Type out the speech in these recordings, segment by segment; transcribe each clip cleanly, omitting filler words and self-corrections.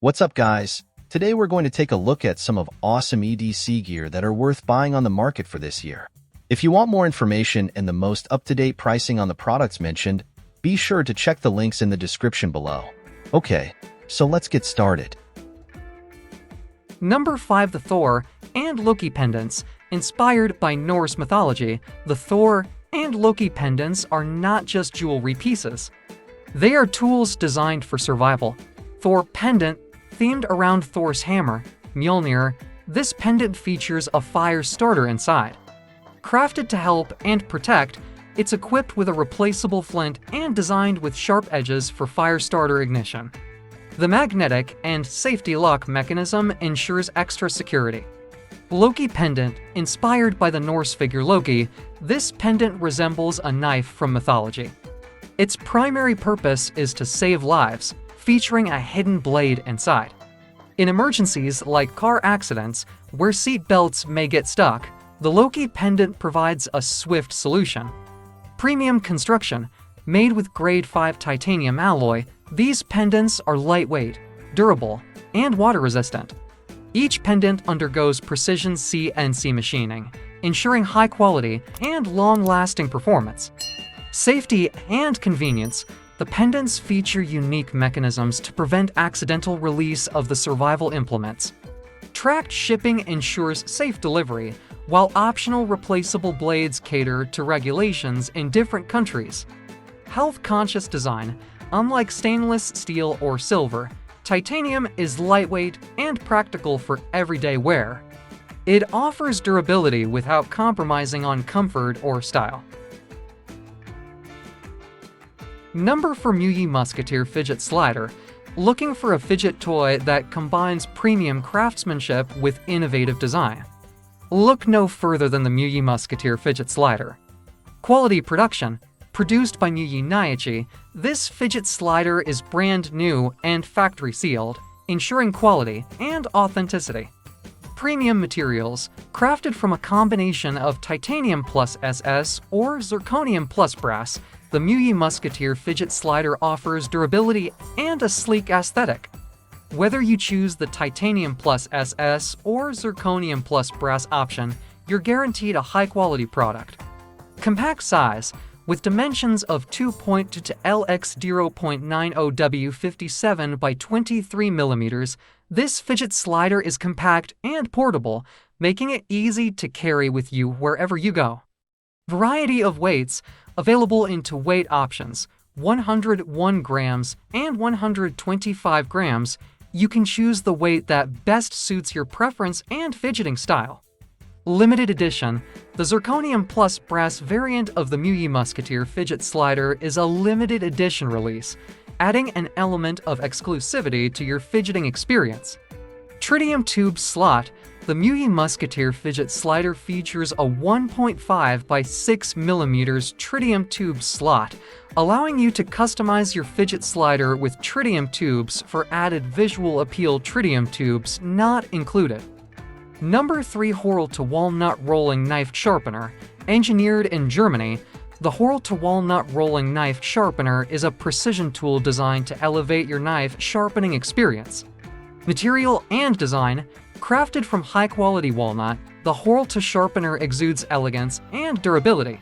What's up, guys? Today we're going to take a look at some of awesome EDC gear that are worth buying on the market for this year. If you want more information and the most up-to-date pricing on the products mentioned, be sure to check the links in the description below. Okay, so let's get started. Number 5. The Thor and Loki pendants. Inspired by Norse mythology, the Thor and Loki pendants are not just jewelry pieces. They are tools designed for survival. Thor pendant, themed around Thor's hammer, Mjolnir, this pendant features a fire starter inside. Crafted to help and protect, it's equipped with a replaceable flint and designed with sharp edges for fire starter ignition. The magnetic and safety lock mechanism ensures extra security. Loki pendant, inspired by the Norse figure Loki, this pendant resembles a knife from mythology. Its primary purpose is to save lives, featuring a hidden blade inside. In emergencies like car accidents, where seat belts may get stuck, the Loki pendant provides a swift solution. Premium construction, made with grade 5 titanium alloy, these pendants are lightweight, durable, and water-resistant. Each pendant undergoes precision CNC machining, ensuring high quality and long-lasting performance. Safety and convenience, the pendants feature unique mechanisms to prevent accidental release of the survival implements. Tracked shipping ensures safe delivery, while optional replaceable blades cater to regulations in different countries. Health-conscious design, unlike stainless steel or silver, titanium is lightweight and practical for everyday wear. It offers durability without compromising on comfort or style. Number 4. Muyi Musketeer Fidget Slider. Looking for a fidget toy that combines premium craftsmanship with innovative design? Look no further than the Muyi Musketeer Fidget Slider. Quality production. Produced by Muyi Naichi, this fidget slider is brand new and factory sealed, ensuring quality and authenticity. Premium materials, crafted from a combination of titanium plus SS or zirconium plus brass, the Muyi Musketeer Fidget Slider offers durability and a sleek aesthetic. Whether you choose the titanium plus SS or zirconium plus brass option, you're guaranteed a high-quality product. Compact size, with dimensions of 2.2 to LX 0.90W 57 by 23 mm, this fidget slider is compact and portable, making it easy to carry with you wherever you go. Variety of weights, available into weight options, 101 grams and 125 grams, you can choose the weight that best suits your preference and fidgeting style. Limited edition, the Zirconium Plus brass variant of the Muyi Musketeer Fidget Slider is a limited edition release, adding an element of exclusivity to your fidgeting experience. Tritium tube slot, the Muyi Musketeer Fidget Slider features a 1.5 by 6 mm tritium tube slot, allowing you to customize your fidget slider with tritium tubes for added visual appeal. Tritium tubes not included. Number 3. Whorl to Walnut Rolling Knife Sharpener. Engineered in Germany, the Whorl to Walnut Rolling Knife Sharpener is a precision tool designed to elevate your knife sharpening experience. Material and design, crafted from high-quality walnut, the Whorl to Sharpener exudes elegance and durability.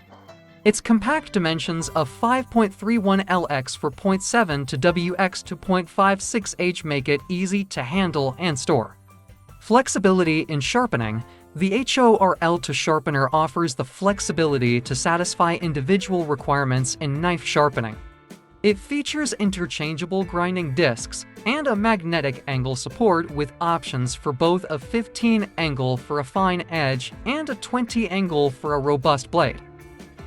Its compact dimensions of 5.31 LX for 0.7 to WX to 0.56H make it easy to handle and store. Flexibility in sharpening, the HORL to Sharpener offers the flexibility to satisfy individual requirements in knife sharpening. It features interchangeable grinding discs and a magnetic angle support with options for both a 15 angle for a fine edge and a 20 angle for a robust blade.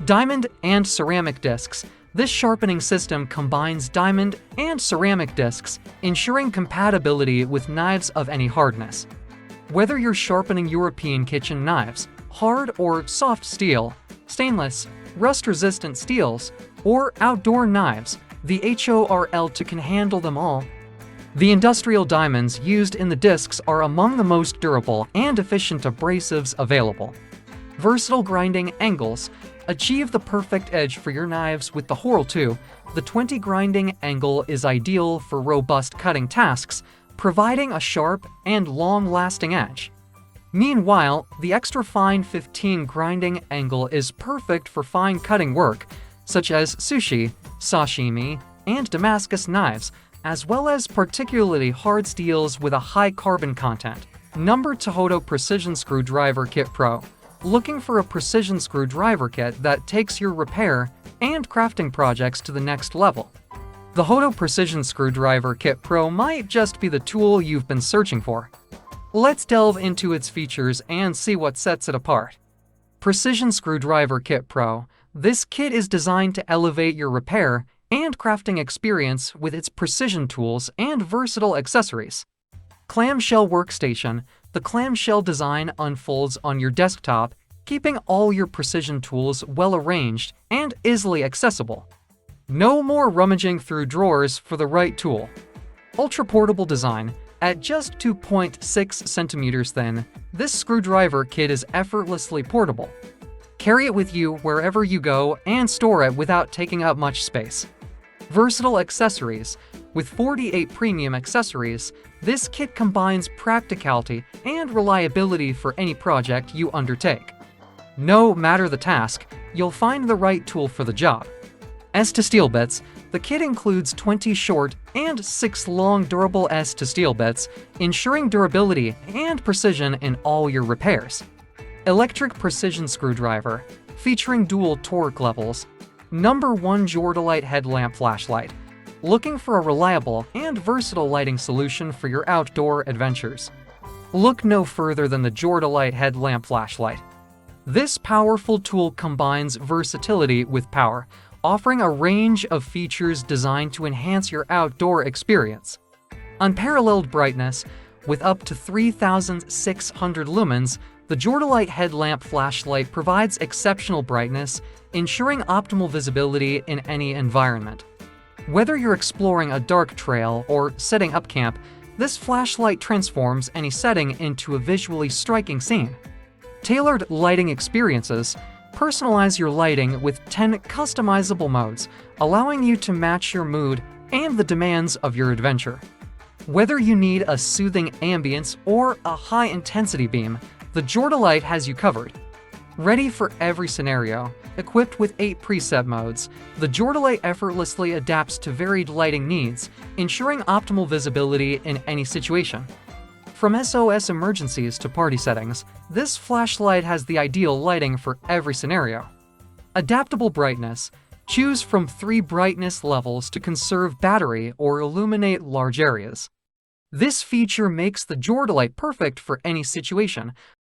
Diamond and ceramic discs. This sharpening system combines diamond and ceramic discs, ensuring compatibility with knives of any hardness. Whether you're sharpening European kitchen knives, hard or soft steel, stainless, rust-resistant steels, or outdoor knives, the HORL can handle them all. The industrial diamonds used in the discs are among the most durable and efficient abrasives available. Versatile grinding angles. Achieve the perfect edge for your knives with the Whorl 2. The 20 grinding angle is ideal for robust cutting tasks, providing a sharp and long-lasting edge. Meanwhile, the extra fine 15 grinding angle is perfect for fine cutting work, such as sushi, sashimi, and Damascus knives, as well as particularly hard steels with a high carbon content. Number Tohoto Precision Screwdriver Kit Pro. Looking for a precision screwdriver kit that takes your repair and crafting projects to the next level? The Hoto Precision Screwdriver Kit Pro might just be the tool you've been searching for. Let's delve into its features and see what sets it apart. Precision Screwdriver Kit Pro. This kit is designed to elevate your repair and crafting experience with its precision tools and versatile accessories. Clamshell Workstation. The clamshell design unfolds on your desktop, keeping all your precision tools well arranged and easily accessible. No more rummaging through drawers for the right tool. Ultra-portable design. At just 2.6 centimeters thin, this screwdriver kit is effortlessly portable. Carry it with you wherever you go and store it without taking up much space. Versatile accessories. With 48 premium accessories, this kit combines practicality and reliability for any project you undertake. No matter the task, you'll find the right tool for the job. As to steel bits, the kit includes 20 short and 6 long durable S-to-steel bits, ensuring durability and precision in all your repairs. Electric precision screwdriver, featuring dual torque levels. Number 1 Jordanite headlamp flashlight. Looking for a reliable and versatile lighting solution for your outdoor adventures? Look no further than the Jordanite headlamp flashlight. This powerful tool combines versatility with power, offering a range of features designed to enhance your outdoor experience. Unparalleled brightness. With up to 3,600 lumens, the Jordanite headlamp flashlight provides exceptional brightness, ensuring optimal visibility in any environment. Whether you're exploring a dark trail or setting up camp, this flashlight transforms any setting into a visually striking scene. Tailored lighting experiences. Personalize your lighting with 10 customizable modes, allowing you to match your mood and the demands of your adventure. Whether you need a soothing ambience or a high-intensity beam, the Jordanite has you covered. Ready for every scenario, equipped with 8 preset modes, the Jordanite effortlessly adapts to varied lighting needs, ensuring optimal visibility in any situation. From SOS emergencies to party settings, this flashlight has the ideal lighting for every scenario. Adaptable brightness. Choose from 3 brightness levels to conserve battery or illuminate large areas. This feature makes the Jordanite perfect for any situation,